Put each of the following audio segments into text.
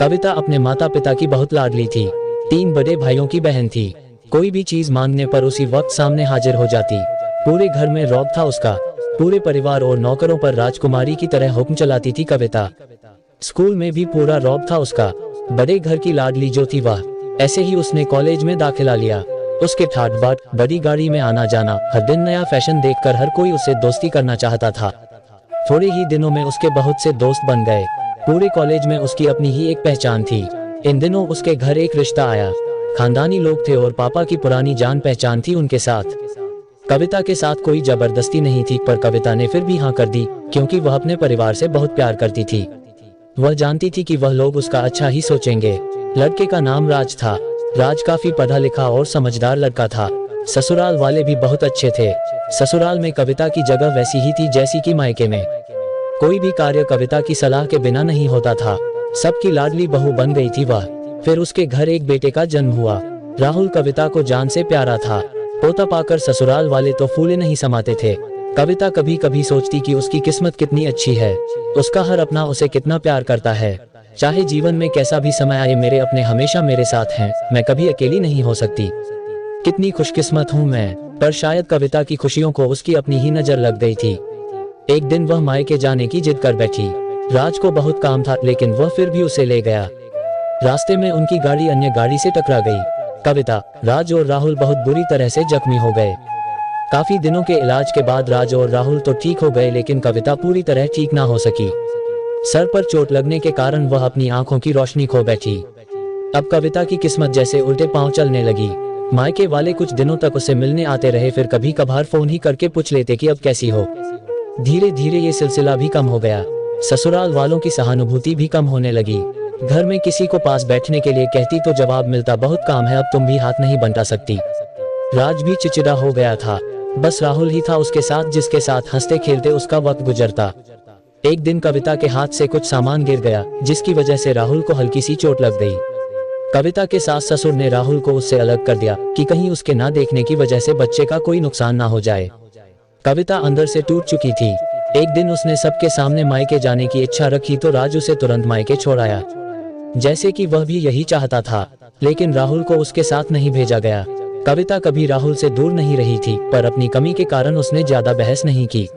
कविता अपने माता पिता की बहुत लाडली थी। 3 बड़े भाइयों की बहन थी। कोई भी चीज मांगने पर उसी वक्त सामने हाजिर हो जाती। पूरे घर में रौब था उसका। पूरे परिवार और नौकरों पर राजकुमारी की तरह हुक्म चलाती थी कविता। स्कूल में भी पूरा रौब था उसका। बड़े घर की लाडली जो थी वह। ऐसे ही उसने कॉलेज में दाखिला लिया। उसके ठाट बाट, बड़ी गाड़ी में आना जाना, हर दिन नया फैशन देखकर हर कोई उससे दोस्ती करना चाहता था। थोड़े ही दिनों में उसके बहुत से दोस्त बन गए। पूरे कॉलेज में उसकी अपनी ही एक पहचान थी। इन दिनों उसके घर एक रिश्ता आया। खानदानी लोग थे और पापा की पुरानी जान पहचान थी उनके साथ। कविता के साथ कोई जबरदस्ती नहीं थी, पर कविता ने फिर भी हाँ कर दी, क्योंकि वह अपने परिवार से बहुत प्यार करती थी। वह जानती थी कि वह लोग उसका अच्छा ही सोचेंगे। लड़के का नाम राज था। राज काफी पढ़ा लिखा और समझदार लड़का था। ससुराल वाले भी बहुत अच्छे थे। ससुराल में कविता की जगह वैसी ही थी जैसी कि मायके में। कोई भी कार्य कविता की सलाह के बिना नहीं होता था। सबकी लाडली बहू बन गई थी वह। फिर उसके घर एक बेटे का जन्म हुआ। राहुल कविता को जान से प्यारा था। पोता पाकर ससुराल वाले तो फूले नहीं समाते थे। कविता कभी कभी सोचती कि उसकी किस्मत कितनी अच्छी है। उसका हर अपना उसे कितना प्यार करता है। चाहे जीवन में कैसा भी समय आए, मेरे अपने हमेशा मेरे साथ हैं। मैं कभी अकेली नहीं हो सकती। कितनी खुशकिस्मत हूँ मैं। पर शायद कविता की खुशियों को उसकी अपनी ही नजर लग गई थी। एक दिन वह मायके जाने की जिद कर बैठी। राज को बहुत काम था, लेकिन वह फिर भी उसे ले गया। रास्ते में उनकी गाड़ी अन्य गाड़ी से टकरा गई। कविता, राज और राहुल बहुत बुरी तरह से जख्मी हो गए। काफी दिनों के इलाज के बाद राज और राहुल तो ठीक हो गए, लेकिन कविता पूरी तरह ठीक ना हो सकी। सर पर चोट लगने के कारण वह अपनी आंखों की रोशनी खो बैठी। अब कविता की किस्मत जैसे उल्टे पांव चलने लगी। मायके वाले कुछ दिनों तक उसे मिलने आते रहे, फिर कभी कभार फोन ही करके पूछ लेते कि अब कैसी हो। धीरे धीरे ये सिलसिला भी कम हो गया। ससुराल वालों की सहानुभूति भी कम होने लगी। घर में किसी को पास बैठने के लिए कहती तो जवाब मिलता, बहुत काम है, अब तुम भी हाथ नहीं बंटा सकती। राज भी चिचिड़ा हो गया था। बस राहुल ही था उसके साथ, जिसके साथ हंसते खेलते उसका वक्त गुजरता। एक दिन कविता के हाथ से कुछ सामान गिर गया, जिसकी वजह से राहुल को हल्की सी चोट लग गई। कविता के सास ससुर ने राहुल को उससे अलग कर दिया कि कहीं उसके ना देखने की वजह से बच्चे का कोई नुकसान ना हो जाए। कविता अंदर से टूट चुकी थी। एक दिन उसने सबके सामने मायके जाने की इच्छा रखी तो राज उसे तुरंत मायके छोड़ आया, जैसे कि वह भी यही चाहता था। लेकिन राहुल को उसके साथ नहीं भेजा गया। कविता कभी राहुल से दूर नहीं रही थी, पर अपनी कमी के कारण उसने ज्यादा बहस नहीं की।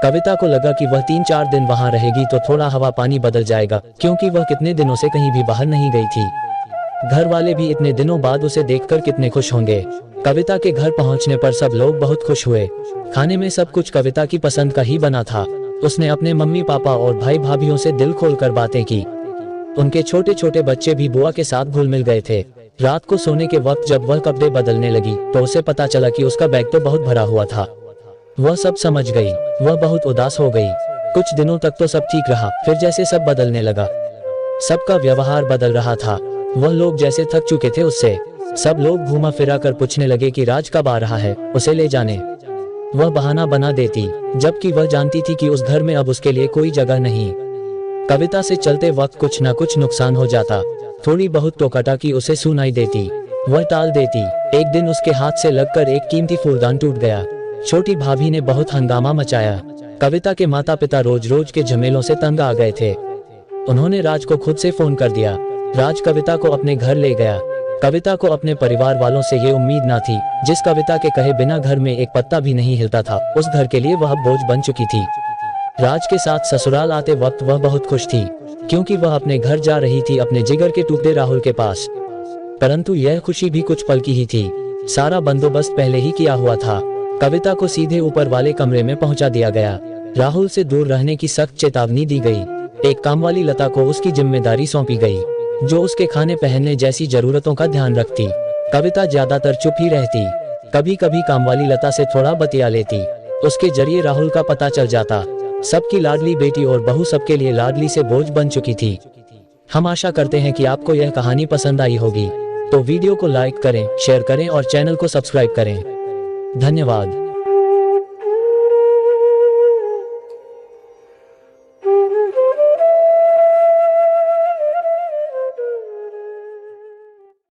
कविता को लगा कि वह 3-4 दिन वहां रहेगी तो थोड़ा हवा पानी बदल जाएगा, क्योंकि वह कितने दिनों से कहीं भी बाहर नहीं गई थी। घर वाले भी इतने दिनों बाद उसे देखकर कितने खुश होंगे। कविता के घर पहुंचने पर सब लोग बहुत खुश हुए। खाने में सब कुछ कविता की पसंद का ही बना था। उसने अपने मम्मी पापा और भाई भाभीियों से दिल खोलकर बातें की। उनके छोटे छोटे बच्चे भी बुआ के साथ घुल मिल गए थे। रात को सोने के वक्त जब वह कपड़े बदलने लगी तो उसे पता चला कि उसका बैग तो बहुत भरा हुआ था। वह सब समझ गई। वह बहुत उदास हो गई। कुछ दिनों तक तो सब ठीक रहा, फिर जैसे सब बदलने लगा। सबका व्यवहार बदल रहा था। वह लोग जैसे थक चुके थे उससे। सब लोग घुमा फिरा कर पूछने लगे कि राज कब आ रहा है, उसे ले जाने। वह बहाना बना देती, जबकि वह जानती थी कि उस घर में अब उसके लिए कोई जगह नहीं। कविता से चलते वक्त कुछ न कुछ नुकसान हो जाता। थोड़ी बहुत टोकाटाकी उसे सुनाई देती, वह टाल देती। एक दिन उसके हाथ से लगकर एक कीमती फूलदान टूट गया। छोटी भाभी ने बहुत हंगामा मचाया। कविता के माता पिता रोज रोज के झमेलों से तंग आ गए थे। उन्होंने राज को खुद से फोन कर दिया। राज कविता को अपने घर ले गया। कविता को अपने परिवार वालों से ये उम्मीद ना थी। जिस कविता के कहे बिना घर में एक पत्ता भी नहीं हिलता था, उस घर के लिए वह बोझ बन चुकी थी। राज के साथ ससुराल आते वक्त वह बहुत खुश थी, क्योंकि वह अपने घर जा रही थी, अपने जिगर के टुकड़े राहुल के पास। परंतु यह खुशी भी कुछ पल की ही थी। सारा बंदोबस्त पहले ही किया हुआ था। कविता को सीधे ऊपर वाले कमरे में पहुंचा दिया गया। राहुल से दूर रहने की सख्त चेतावनी दी गई। एक कामवाली लता को उसकी जिम्मेदारी सौंपी गई, जो उसके खाने पहनने जैसी जरूरतों का ध्यान रखती। कविता ज्यादातर चुप ही रहती। कभी कभी कामवाली लता से थोड़ा बतिया लेती। उसके जरिए राहुल का पता चल जाता। सबकी लाडली बेटी और बहू सबके लिए लाडली से बोझ बन चुकी थी। हम आशा करते हैं कि आपको यह कहानी पसंद आई होगी। तो वीडियो को लाइक करें, शेयर करें और चैनल को सब्सक्राइब करें। धन्यवाद।